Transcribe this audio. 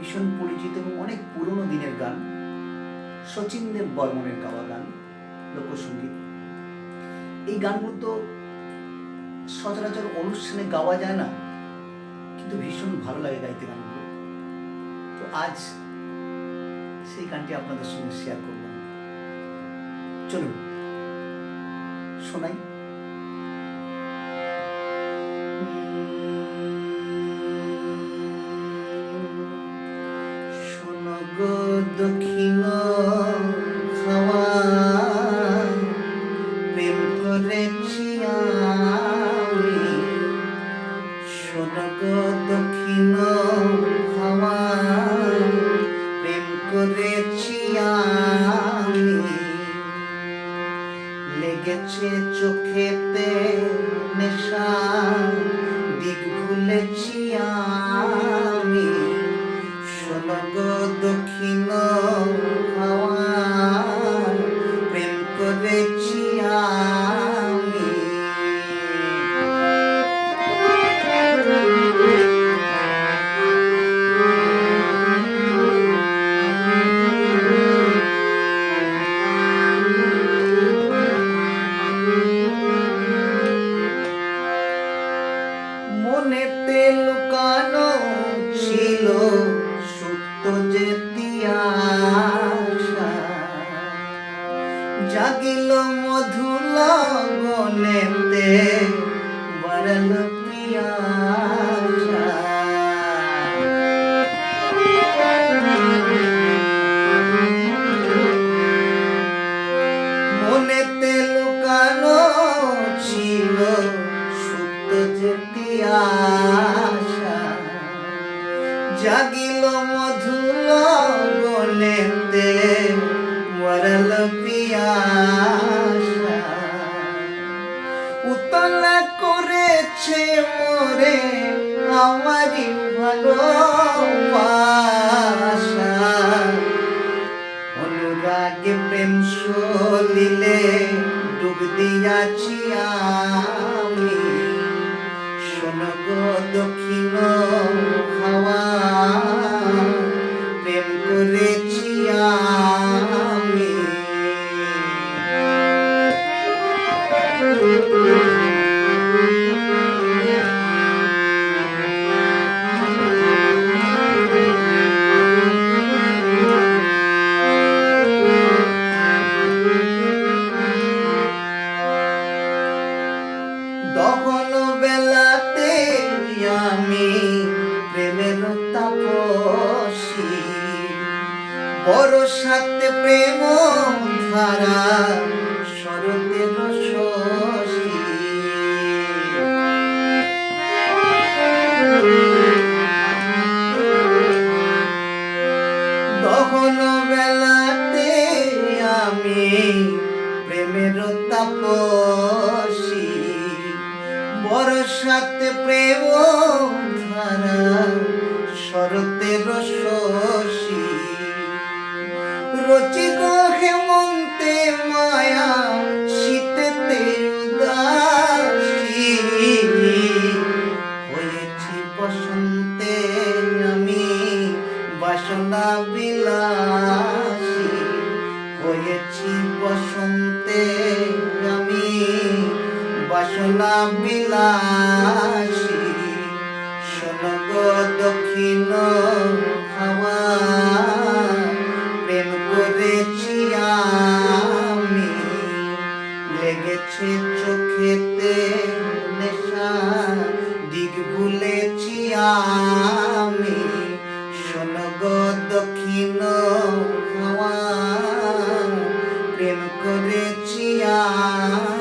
ভীষণ পরিচিত এবং অনেক পুরনো দিনের গান, শচীন দেব বর্মনের গাওয়া গান, লোকসঙ্গীত। এই গানগুলো তো সচরাচর অনুষ্ঠানে গাওয়া যায় না, কিন্তু ভীষণ ভালো লাগে গাইতে গানগুলো। তো আজ সেই গানটি আপনাদের সঙ্গে শেয়ার করলাম। চলুন শোনাই। শোনো গো দক্ষিণ হাওয়া, প্রেম করেছি আমি। শোনো গো দক্ষিণ হাওয়া, প্রেম করেছি আমি। লেগেছে চোখেতে নেশা, দিক ভুলেছি আমি। শোনো গো দক্ষিণ হাওয়া, প্রেম করেছি আমি। মনেতে লুকানো ছিল সুপ্ত যে তিয়াসা, জাগিল মধুর লগনেতে বাড়ল পিয়াসা। মনেতে লুকানো ছিল সুপ্ত যে তিয়াসা, জাগিল মধুর লগনেতে বাড়ল পিয়াসা। উতলা করেছে মোরে আমারই ভালোবাসা। অনুরাগে প্রেম সলিলে ডুব দিয়াছি আমি। শোনো গো দক্ষিণ হাওয়া, প্রেম করেছি আমি। দহন বেলাতে আমি প্রেমের তাপসী, বরসাতে প্রেম ধারা শরতের শশী। দহন বেলাতে আমি প্রেমের তাপসী, বরসাতে প্রেম ধারা শরতের শশী। রচিক হেমন্তে মায়া, শীতেতে উদাসী, হয়েছি বসন্তে আমি বাসনা বিলাসী। হয়েছি বসন্তে আমি বাসনা বিলাসী। শোনো গো দক্ষিণ হাওয়া, প্রেম করেছি আমি। লেগেছে চোখেতে নেশা, দিক ভুলেছি আমি। শোনো গো দক্ষিণ হাওয়া, প্রেম করেছি আমি।